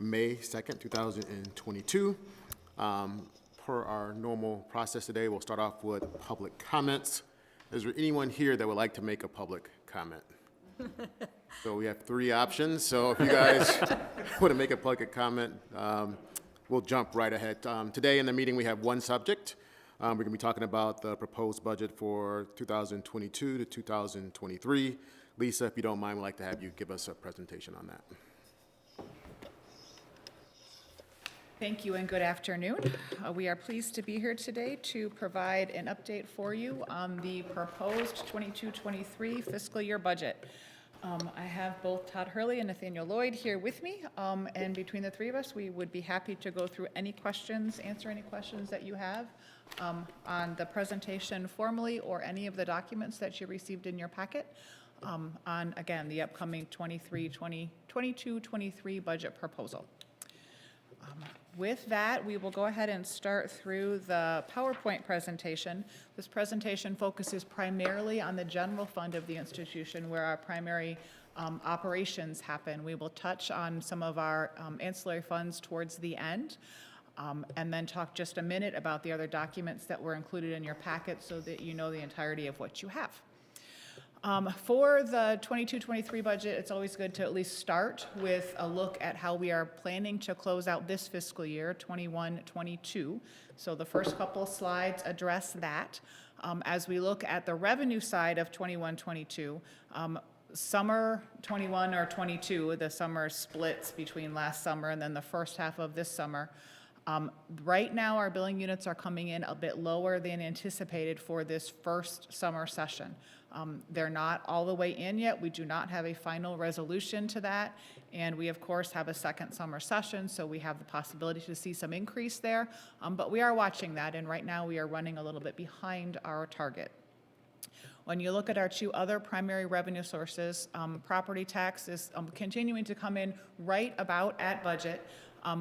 May 2nd, 2022. Per our normal process today, we'll start off with public comments. Is there anyone here that would like to make a public comment? So we have three options. So if you guys want to make a public comment, we'll jump right ahead. Today in the meeting, we have one subject. We're going to be talking about the proposed budget for 2022 to 2023. Lisa, if you don't mind, we'd like to have you give us a presentation on that. Thank you and good afternoon. We are pleased to be here today to provide an update for you on the proposed 22-23 fiscal year budget. I have both Todd Hurley and Nathaniel Lloyd here with me, and between the three of us, we would be happy to go through any questions, answer any questions that you have on the presentation formally or any of the documents that you received in your packet on, again, the upcoming 22-23 budget proposal. With that, we will go ahead and start through the PowerPoint presentation. This presentation focuses primarily on the general fund of the institution where our primary operations happen. We will touch on some of our ancillary funds towards the end, and then talk just a minute about the other documents that were included in your packet so that you know the entirety of what you have. For the 22-23 budget, it's always good to at least start with a look at how we are planning to close out this fiscal year, 21-22. So the first couple of slides address that. As we look at the revenue side of 21-22, summer 21 or 22, the summer splits between last summer and then the first half of this summer. Right now, our billing units are coming in a bit lower than anticipated for this first summer session. They're not all the way in yet. We do not have a final resolution to that. And we, of course, have a second summer session, so we have the possibility to see some increase there. But we are watching that, and right now we are running a little bit behind our target. When you look at our two other primary revenue sources, property tax is continuing to come in right about at budget.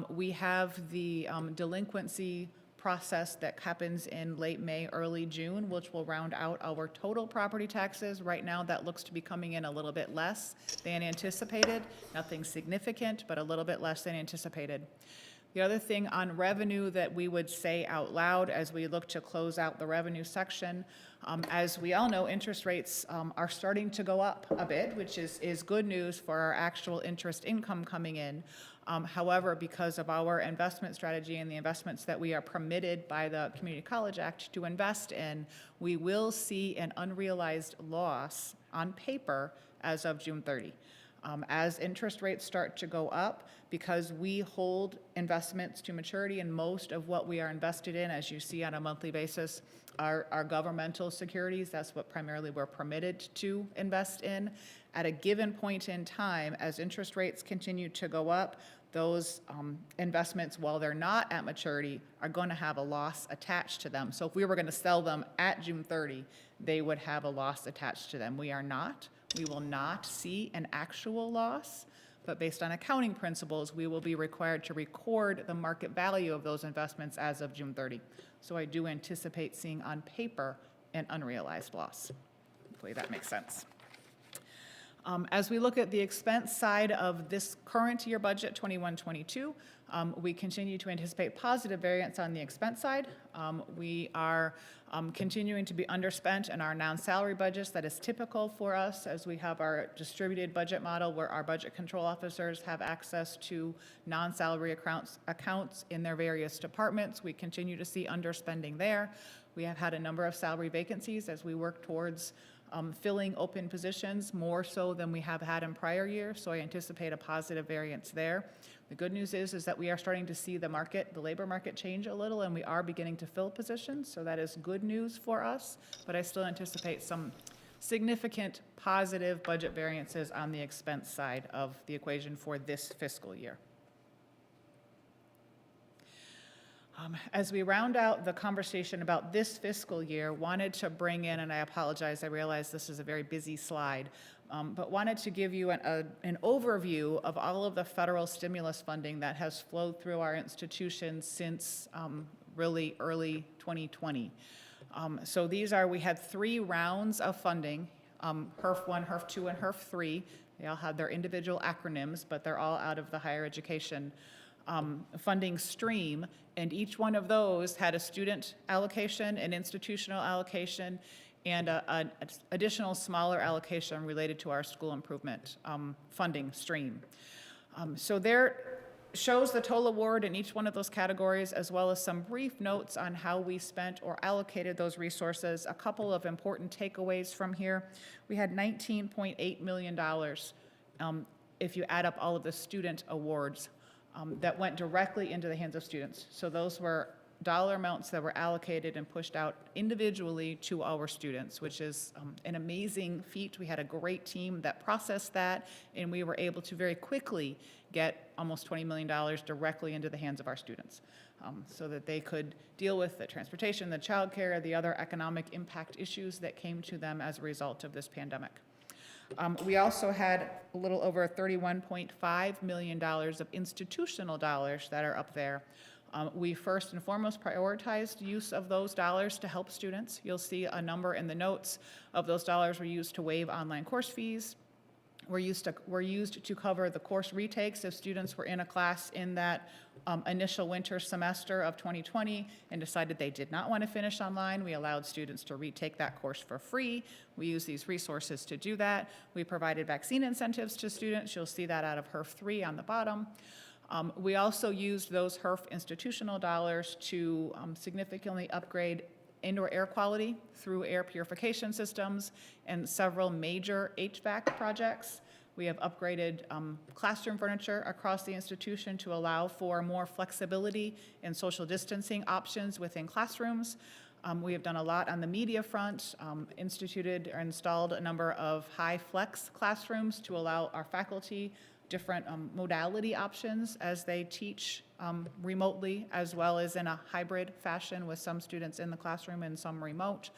We have the delinquency process that happens in late May, early June, which will round out our total property taxes. Right now, that looks to be coming in a little bit less than anticipated. Nothing significant, but a little bit less than anticipated. The other thing on revenue that we would say out loud as we look to close out the revenue section, as we all know, interest rates are starting to go up a bit, which is good news for our actual interest income coming in. However, because of our investment strategy and the investments that we are permitted by the Community College Act to invest in, we will see an unrealized loss on paper as of June 30. As interest rates start to go up, because we hold investments to maturity and most of what we are invested in, as you see on a monthly basis, are governmental securities. That's what primarily we're permitted to invest in. At a given point in time, as interest rates continue to go up, those investments, while they're not at maturity, are going to have a loss attached to them. So if we were going to sell them at June 30, they would have a loss attached to them. We are not. We will not see an actual loss, but based on accounting principles, we will be required to record the market value of those investments as of June 30. So I do anticipate seeing on paper an unrealized loss. Hopefully that makes sense. As we look at the expense side of this current year budget, 21-22, we continue to anticipate positive variance on the expense side. We are continuing to be underspent in our non-salary budgets. That is typical for us as we have our distributed budget model where our budget control officers have access to non-salary accounts in their various departments. We continue to see underspending there. We have had a number of salary vacancies as we work towards filling open positions more so than we have had in prior years, so I anticipate a positive variance there. The good news is that we are starting to see the labor market change a little, and we are beginning to fill positions, so that is good news for us, but I still anticipate some significant positive budget variances on the expense side of the equation for this fiscal year. As we round out the conversation about this fiscal year, wanted to bring in, and I apologize, I realize this is a very busy slide, but wanted to give you an overview of all of the federal stimulus funding that has flowed through our institutions since really early 2020. So we had 3 rounds of funding, HERF 1, HERF 2, and HERF 3, They all have their individual acronyms, but they're all out of the higher education funding stream, and each one of those had a student allocation, an institutional allocation, and an additional smaller allocation related to our school improvement funding stream. So there shows the total award in each one of those categories, as well as some brief notes on how we spent or allocated those resources. A couple of important takeaways from here. We had $19.8 million if you add up all of the student awards that went directly into the hands of students. So those were dollar amounts that were allocated and pushed out individually to our students, which is an amazing feat. We had a great team that processed that, and we were able to very quickly get almost $20 million directly into the hands of our students so that they could deal with the transportation, the childcare, the other economic impact issues that came to them as a result of this pandemic. We also had a little over $31.5 million of institutional dollars that are up there. We first and foremost prioritized use of those dollars to help students. You'll see a number in the notes of those dollars were used to waive online course fees, were used to cover the course retakes if students were in a class in that initial winter semester of 2020 and decided they did not want to finish online. We allowed students to retake that course for free. We use these resources to do that. We provided vaccine incentives to students. You'll see that out of HERF 3 on the bottom. We also used those HERF institutional dollars to significantly upgrade indoor air quality through air purification systems and several major HVAC projects. We have upgraded classroom furniture across the institution to allow for more flexibility and social distancing options within classrooms. We have done a lot on the media front, instituted or installed a number of high flex classrooms to allow our faculty different modality options as they teach remotely, as well as in a hybrid fashion with some students in the classroom and some remote.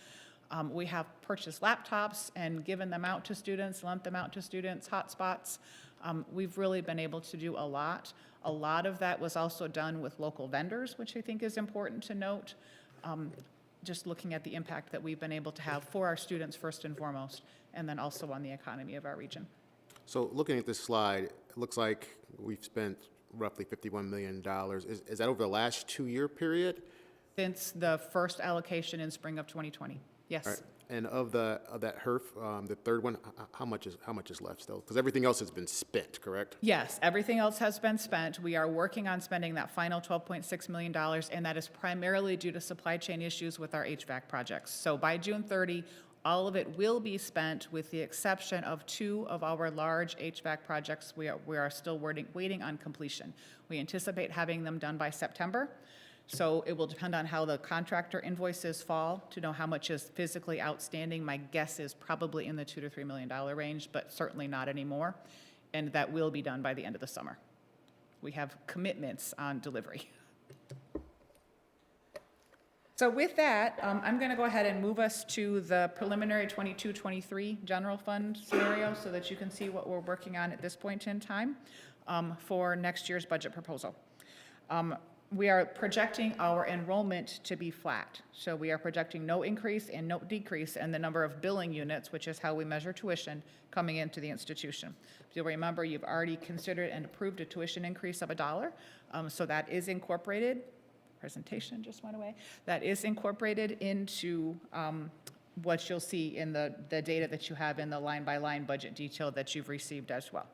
We have purchased laptops and given them out to students, lent them out to students, hotspots. We've really been able to do a lot. A lot of that was also done with local vendors, which I think is important to note. Just looking at the impact that we've been able to have for our students first and foremost, and then also on the economy of our region. So looking at this slide, it looks like we've spent roughly $51 million. Is that over the last 2-year period? Since the first allocation in spring of 2020, yes. All right. And of that HERF, the third one, how much is left still? Because everything else has been spent, correct? Yes, everything else has been spent. We are working on spending that final $12.6 million, and that is primarily due to supply chain issues with our HVAC projects. So by June 30, all of it will be spent with the exception of 2 of our large HVAC projects. We are still waiting on completion. We anticipate having them done by September. So it will depend on how the contractor invoices fall to know how much is physically outstanding. My guess is probably in the $2 to $3 million range, but certainly not anymore. And that will be done by the end of the summer. We have commitments on delivery. So with that, I'm going to go ahead and move us to the preliminary 22-23 general fund scenario so that you can see what we're working on at this point in time for next year's budget proposal. We are projecting our enrollment to be flat. So we are projecting no increase and no decrease in the number of billing units, which is how we measure tuition coming into the institution. If you'll remember, you've already considered and approved a tuition increase of $1. So that is incorporated. Presentation just went away. That is incorporated into what you'll see in the data that you have in the line-by-line budget detail that you've received as well.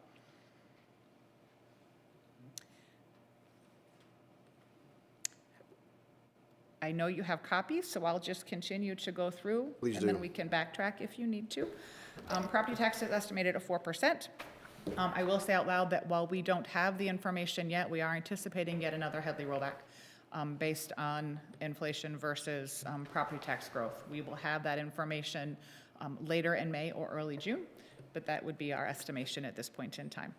I know you have copies, so I'll just continue to go through. Please and do. then we can backtrack if you need to. Property tax is estimated at 4%. I will say out loud that while we don't have the information yet, we are anticipating yet another Headley rollback based on inflation versus property tax growth. We will have that information later in May or early June, but that would be our estimation at this point in time.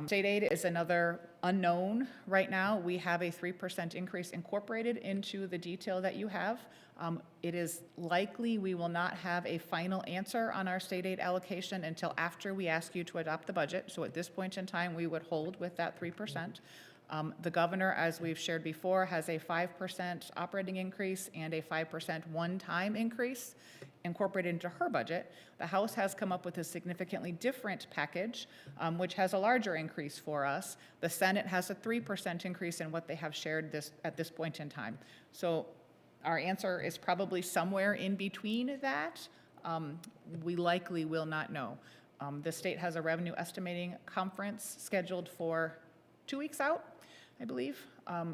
State aid is another unknown right now. We have a 3% increase incorporated into the detail that you have. It is likely we will not have a final answer on our state aid allocation until after we ask you to adopt the budget. So at this point in time, we would hold with that 3%. The governor, as we've shared before, has a 5% operating increase and a 5% one-time increase incorporated into her budget. The House has come up with a significantly different package, which has a larger increase for us. The Senate has a 3% increase in what they have shared at this point in time. So our answer is probably somewhere in between that. We likely will not know. The state has a revenue estimating conference scheduled for 2 weeks out, I believe.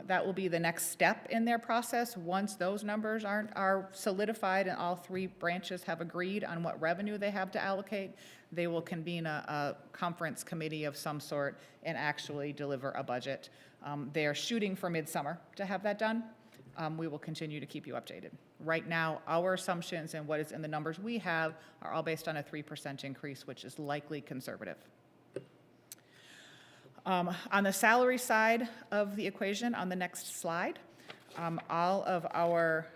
That will be the next step in their process. Once those numbers are solidified and all three branches have agreed on what revenue they have to allocate, they will convene a conference committee of some sort and actually deliver a budget. They are shooting for midsummer to have that done. We will continue to keep you updated. Right now, our assumptions and what is in the numbers we have are all based on a 3% increase, which is likely conservative. On the salary side of the equation, on the next slide, all of our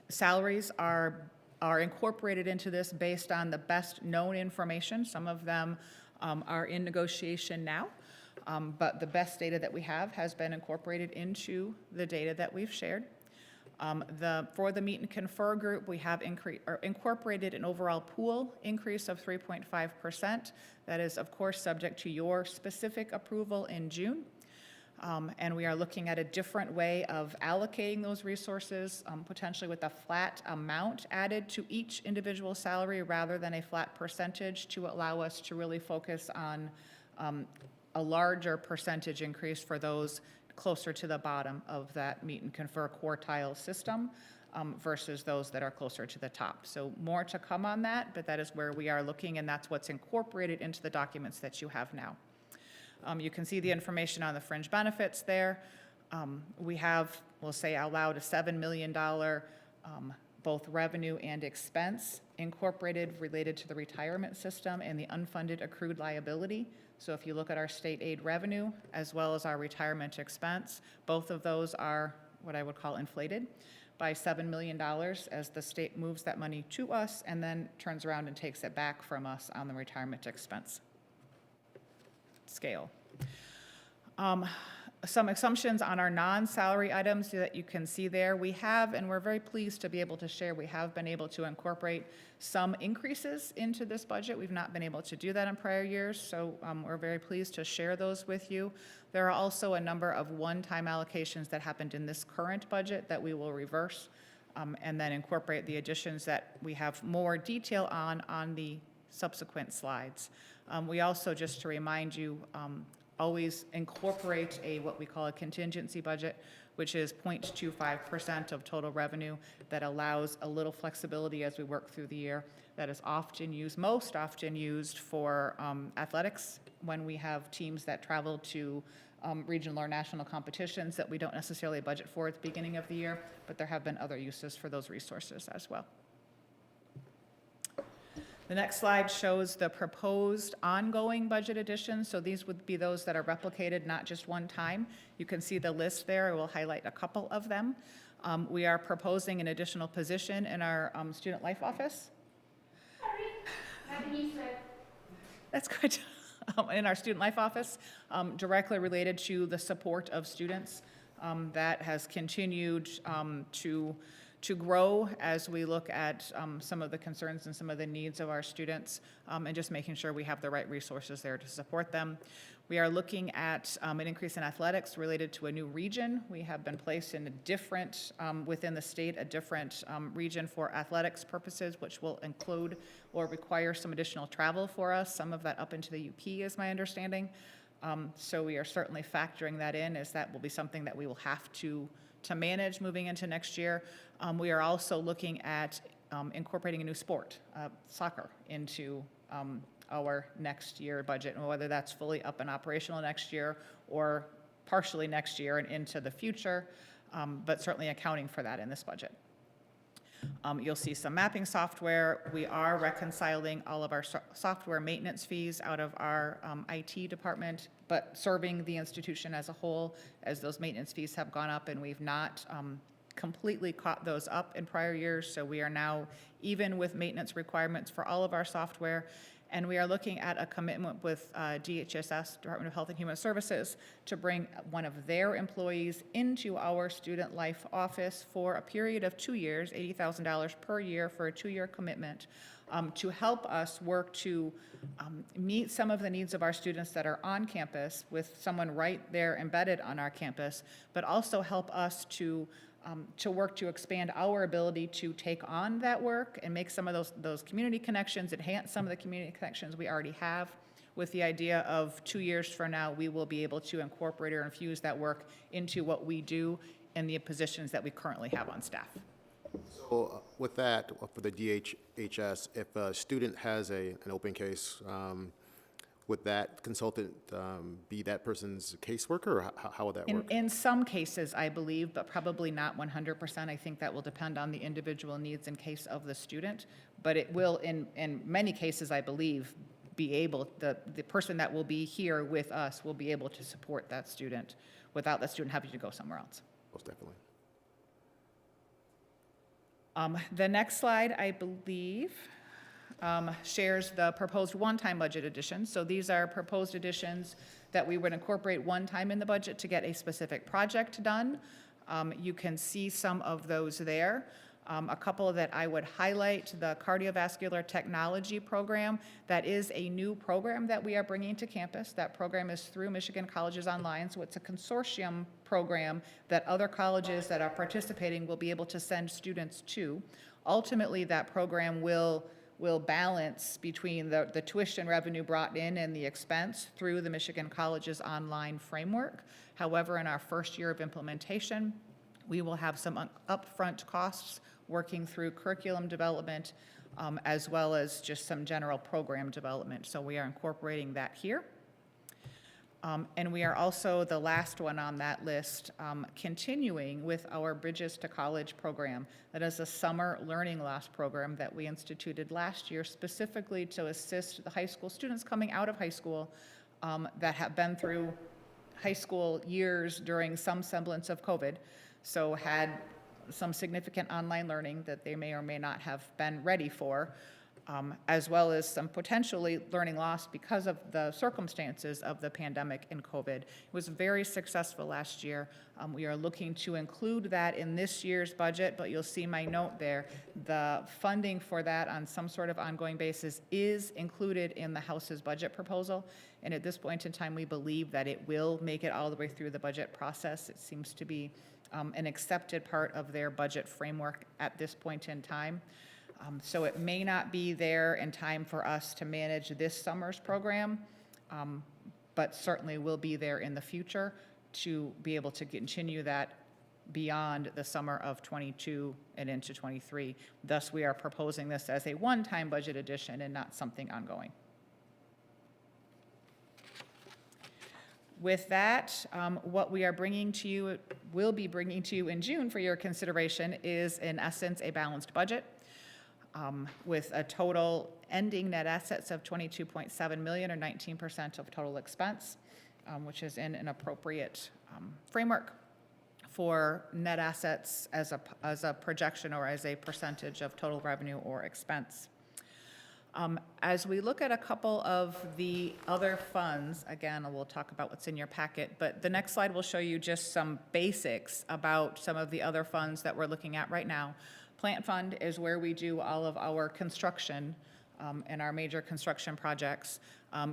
salaries are incorporated into this based on the best known information. Some of them are in negotiation now, but the best data that we have has been incorporated into the data that we've shared. For the meet and confer group, we have incorporated an overall pool increase of 3.5%. That is, of course, subject to your specific approval in June. And we are looking at a different way of allocating those resources, potentially with a flat amount added to each individual salary rather than a flat percentage, to allow us to really focus on a larger percentage increase for those closer to the bottom of that meet and confer quartile system versus those that are closer to the top. So more to come on that, but that is where we are looking, and that's what's incorporated into the documents that you have now. You can see the information on the fringe benefits there. We have, we'll say out loud, a $7 million both revenue and expense incorporated related to the retirement system and the unfunded accrued liability. So if you look at our state aid revenue as well as our retirement expense, both of those are what I would call inflated by $7 million as the state moves that money to us and then turns around and takes it back from us on the retirement expense scale. Some assumptions on our non-salary items that you can see there. We have, and we're very pleased to be able to share, we have been able to incorporate some increases into this budget. We've not been able to do that in prior years, so we're very pleased to share those with you. There are also a number of one-time allocations that happened in this current budget that we will reverse and then incorporate the additions that we have more detail on the subsequent slides. We also, just to remind you, always incorporate what we call a contingency budget, which is 0.25% of total revenue that allows a little flexibility as we work through the year. That is often used, most often used for athletics when we have teams that travel to regional or national competitions that we don't necessarily budget for at the beginning of the year, but there have been other uses for those resources as well. The next slide shows the proposed ongoing budget additions. So these would be those that are replicated, not just one time. You can see the list there. I will highlight a couple of them. We are proposing an additional position in our student life office. Sorry, Happy Easter. That's good. In our student life office, directly related to the support of students. That has continued to grow as we look at some of the concerns and some of the needs of our students, and just making sure we have the right resources there to support them. We are looking at an increase in athletics related to a new region. We have been placed in a different, within the state, a different region for athletics purposes, which will include or require some additional travel for us, some of that up into the UP is my understanding. So we are certainly factoring that in, as that will be something that we will have to manage moving into next year. We are also looking at incorporating a new sport, soccer, into our next year budget, and whether that's fully up and operational next year or partially next year and into the future, but certainly accounting for that in this budget. You'll see some mapping software. We are reconciling all of our software maintenance fees out of our IT department, but serving the institution as a whole, as those maintenance fees have gone up, and we've not completely caught those up in prior years. So we are now even with maintenance requirements for all of our software, And we are looking at a commitment with DHSS, Department of Health and Human Services, to bring one of their employees into our student life office for a period of 2 years, $80,000 per year for a 2-year commitment, to help us work to meet some of the needs of our students that are on campus with someone right there embedded on our campus, but also help us to work to expand our ability to take on that work and make some of those community connections, enhance some of the community connections we already have, with the idea of 2 years from now, we will be able to incorporate or infuse that work into what we do in the positions that we currently have on staff. So with that, for the DHHS, if a student has an open case, would that consultant be that person's caseworker, or how would that work? In some cases, I believe, but probably not 100%. I think that will depend on the individual needs in case of the student. But it will, in many cases, I believe, be able, the person that will be here with us will be able to support that student without the student having to go somewhere else. Most definitely. The next slide, I believe, shares the proposed one-time budget additions. So these are proposed additions that we would incorporate one time in the budget to get a specific project done. You can see some of those there. A couple that I would highlight, the cardiovascular technology program. That is a new program that we are bringing to campus. That program is through Michigan Colleges Online, so it's a consortium program that other colleges that are participating will be able to send students to. Ultimately, that program will balance between the tuition revenue brought in and the expense through the Michigan Colleges Online framework. However, in our first year of implementation, we will have some upfront costs working through curriculum development, as well as just some general program development. So we are incorporating that here. And we are also, the last one on that list, continuing with our Bridges to College program. That is a summer learning loss program that we instituted last year specifically to assist the high school students coming out of high school that have been through high school years during some semblance of COVID, so had some significant online learning that they may or may not have been ready for, as well as some potentially learning loss because of the circumstances of the pandemic and COVID. It was very successful last year. We are looking to include that in this year's budget, but you'll see my note there. The funding for that on some sort of ongoing basis is included in the House's budget proposal. And at this point in time, we believe that it will make it all the way through the budget process. It seems to be an accepted part of their budget framework at this point in time. So it may not be there in time for us to manage this summer's program, but certainly will be there in the future to be able to continue that beyond the summer of '22 and into '23. Thus, we are proposing this as a one-time budget addition and not something ongoing. With that, what we are bringing to you, will be bringing to you in June for your consideration is, in essence, a balanced budget. With a total ending net assets of $22.7 million, or 19% of total expense, which is in an appropriate framework for net assets as a projection or as a percentage of total revenue or expense. As we look at a couple of the other funds, again, we'll talk about what's in your packet, but the next slide will show you just some basics about some of the other funds that we're looking at right now. Plant Fund is where we do all of our construction and our major construction projects.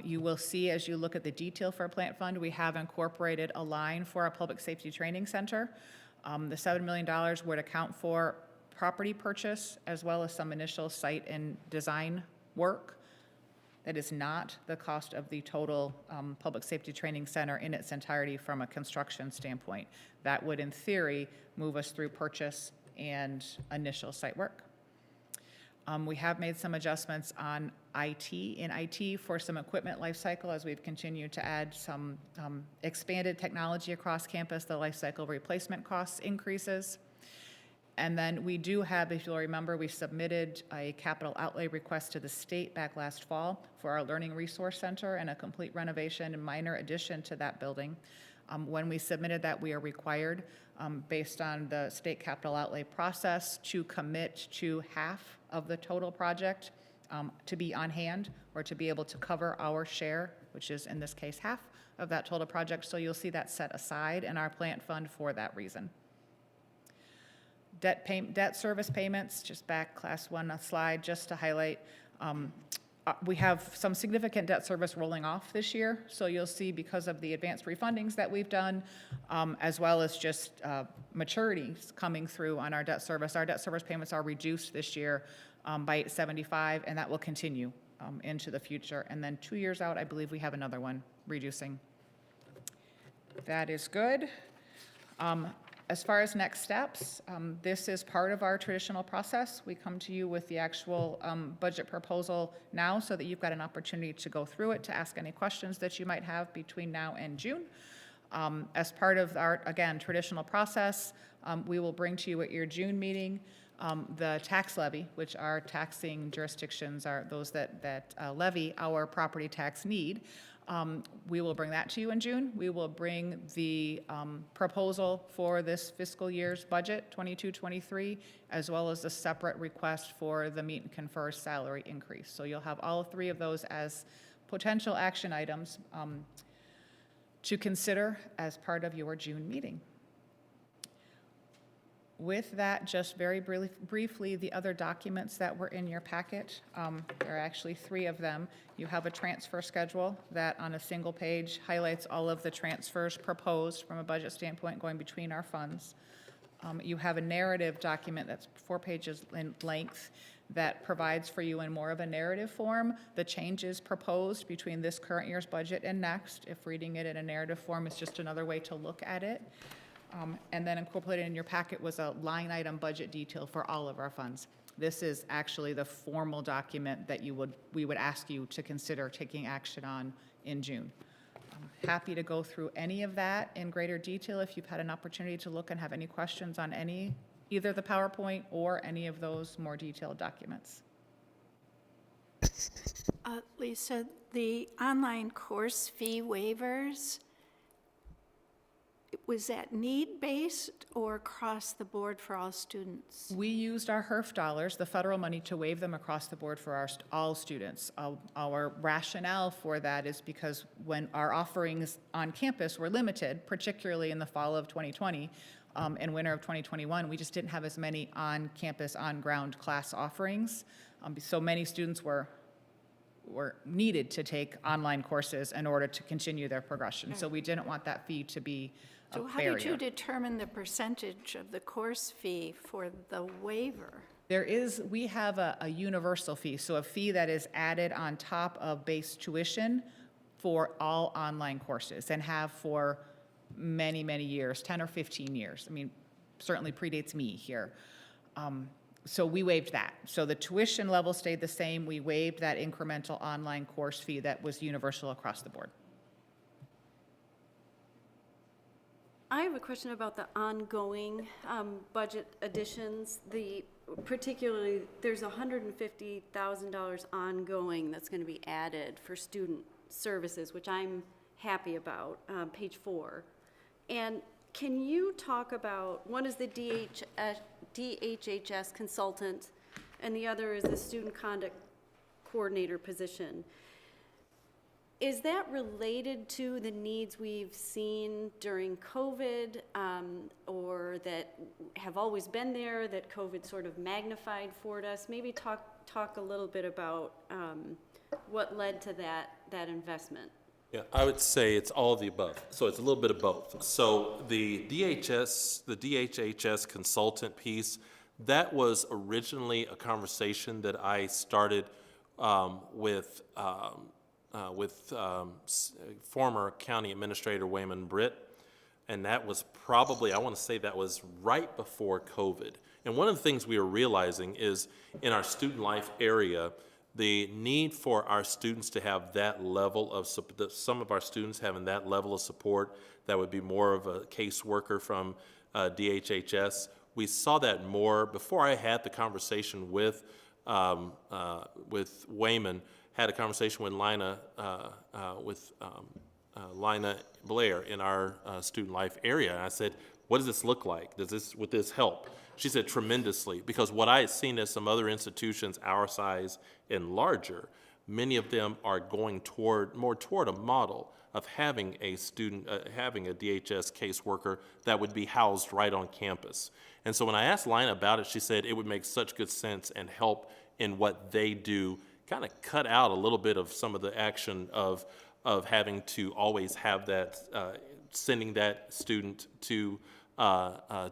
You will see as you look at the detail for Plant Fund, we have incorporated a line for a public safety training center. The $7 million would account for property purchase as well as some initial site and design work. That is not the cost of the total public safety training center in its entirety from a construction standpoint. That would, in theory, move us through purchase and initial site work. We have made some adjustments on IT for some equipment life cycle as we've continued to add some expanded technology across campus. The life cycle replacement costs increases. And then we do have, if you'll remember, we submitted a capital outlay request to the state back last fall for our Learning Resource Center and a complete renovation and minor addition to that building. When we submitted that, we are required, based on the state capital outlay process, to commit to half of the total project to be on hand or to be able to cover our share, which is in this case half of that total project. So you'll see that set aside in our plant fund for that reason. Debt service payments, just back class one slide, just to highlight, we have some significant debt service rolling off this year. So you'll see because of the advanced refundings that we've done, as well as just maturities coming through on our debt service payments are reduced this year by $875, and that will continue into the future. And then 2 years out, I believe we have another one reducing. That is good. As far as next steps, this is part of our traditional process. We come to you with the actual budget proposal now so that you've got an opportunity to go through it, to ask any questions that you might have between now and June. As part of our, again, traditional process, we will bring to you at your June meeting the tax levy, which our taxing jurisdictions are those that levy our property tax need. We will bring that to you in June. We will bring the proposal for this fiscal year's budget, 22-23, as well as a separate request for the meet and confer salary increase. So you'll have all three of those as potential action items to consider as part of your June meeting. With that, just very briefly, the other documents that were in your packet, there are actually 3 of them. You have a transfer schedule that on a single page highlights all of the transfers proposed from a budget standpoint going between our funds. You have a narrative document that's 4 pages in length that provides for you in more of a narrative form the changes proposed between this current year's budget and next. If reading it in a narrative form is just another way to look at it. And then incorporated in your packet was a line item budget detail for all of our funds. This is actually the formal document that we would ask you to consider taking action on in June. I'm happy to go through any of that in greater detail if you've had an opportunity to look and have any questions on either the PowerPoint or any of those more detailed documents. Lisa, the online course fee waivers, was that need-based or across the board for all students? We used our HERF dollars, the federal money, to waive them across the board for all students. Our rationale for that is because when our offerings on campus were limited, particularly in the fall of 2020 and winter of 2021, we just didn't have as many on-campus, on-ground class offerings. So many students were needed to take online courses in order to continue their progression. So we didn't want that fee to be a So how barrier. did you determine the percentage of the course fee for the waiver? We have a universal fee, so a fee that is added on top of base tuition for all online courses and have for many, many years, 10 or 15 years. I mean, certainly predates me here. So we waived that. So the tuition level stayed the same. We waived that incremental online course fee that was universal across the board. I have a question about the ongoing budget additions. Particularly, there's $150,000 ongoing that's going to be added for student services, which I'm happy about, page 4. And can you talk about, one is the DHHS consultant, and the other is the student conduct coordinator position. Is that related to the needs we've seen during COVID, or that have always been there, that COVID sort of magnified for us? Maybe talk a little bit about what led to that investment. Yeah, I would say it's all of the above. So it's a little bit of both. So the DHHS consultant piece, that was originally a conversation that I started with former County Administrator Wayman Britt, and that was probably, I want to say that was right before COVID. And one of the things we were realizing is in our student life area, the need for our students to have that level of, some of our students having that level of support, that would be more of a caseworker from DHHS. We saw that more before I had the conversation with Wayman. Had a conversation with Lina Blair in our student life area, and I said, what does this look like? Would this help? She said tremendously, because what I had seen at some other institutions our size and larger, many of them are going more toward a model of having a student, having a DHS caseworker that would be housed right on campus. And so when I asked Lina about it, she said it would make such good sense and help in what they do, kind of cut out a little bit of some of the action of having to always have that, sending that student to a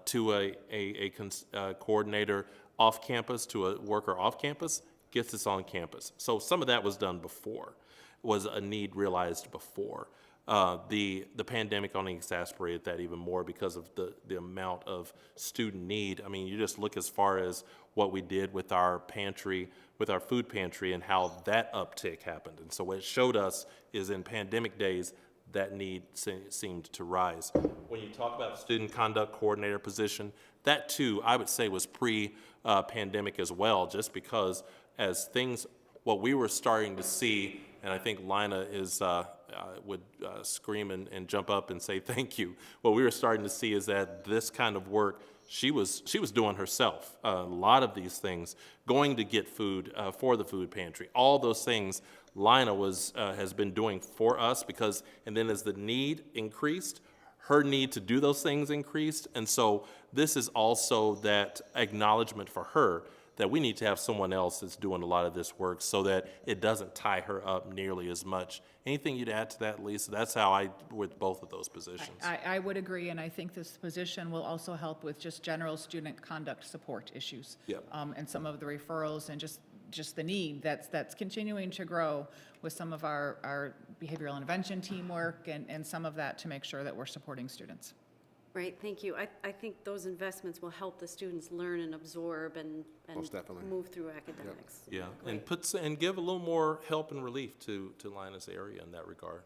coordinator off campus, to a worker off campus, gets us on campus. So some of that was done before, was a need realized before. The pandemic only exacerbated that even more because of the amount of student need. I mean, you just look as far as what we did with our pantry, with our food pantry, and how that uptick happened. And so what it showed us is in pandemic days, that need seemed to rise. When you talk about student conduct coordinator position, that too, I would say, was pre-pandemic as well, just because as things, what we were starting to see, and I think Lina would scream and jump up and say thank you. What we were starting to see is that this kind of work she was doing herself. A lot of these things, going to get food for the food pantry, all those things Lina has been doing for us, because, and then as the need increased, her need to do those things increased. And so this is also that acknowledgement for her that we need to have someone else that's doing a lot of this work so that it doesn't tie her up nearly as much. Anything you'd add to that, Lisa? That's how I, with both of those positions. I would agree, and I think this position will also help with just general student conduct support issues. Yep. And some of the referrals and just the need that's continuing to grow with some of our behavioral intervention teamwork and some of that to make sure that we're supporting students. Right, thank you. I think those investments will help the students learn and absorb and Most definitely. move through academics. Yeah, and give a little more help and relief to Lina's area in that regard.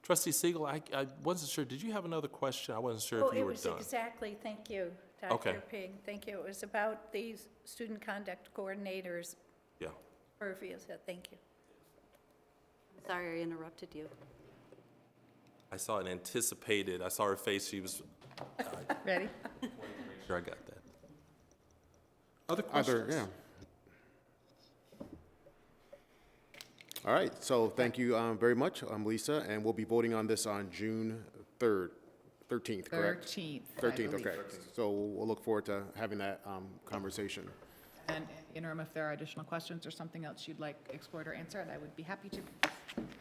Trustee Siegel, I wasn't sure, did you have another question? I wasn't sure if you were done. Oh, it was exactly, thank you, Okay. Dr. Ping. Thank you. It was about these student conduct coordinators. Yeah. Purview, so thank you. Sorry I interrupted you. I saw her face, she was, Ready? sure I got that. Other questions? Yeah. All right, so thank you very much, Lisa, and we'll be voting on this on June 13th, correct? 13th. I 13th, believe. okay. So we'll look forward to having that conversation. And interim, if there are additional questions or something else you'd like explored or answered, I would be happy to.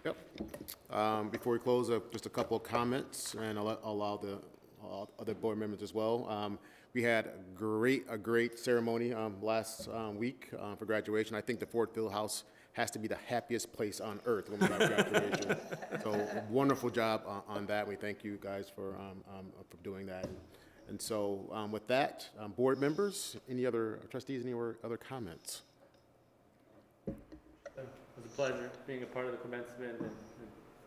Yep. Before we close, just a couple of comments, and I'll allow the other board members as well. We had a great ceremony last week for graduation. I think the Ford Fieldhouse has to be the happiest place on earth when we have graduation. So wonderful job on that. We thank you guys for doing that. And so with that, board members, any other trustees, any other comments? It was a pleasure being a part of the commencement, and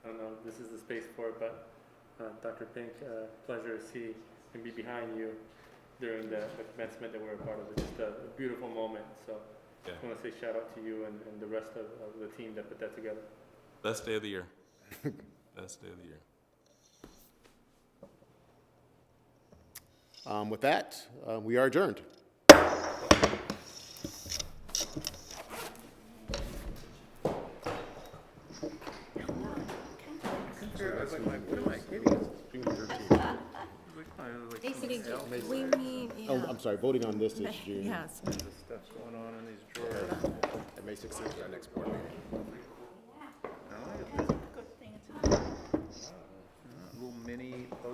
I don't know if this is the space for it, but Dr. Pink, pleasure to see and be behind you during the commencement that we're a part of. It's just a beautiful moment, so Yeah. I want to say shout out to you and the rest of the team that put that together. Best day of the year. Best day of the year. With that, we are adjourned. We mean, Oh, I'm sorry, voting on this is June. yes. Stuff's going on in these drawers. May 16th, our next board meeting. Little mini post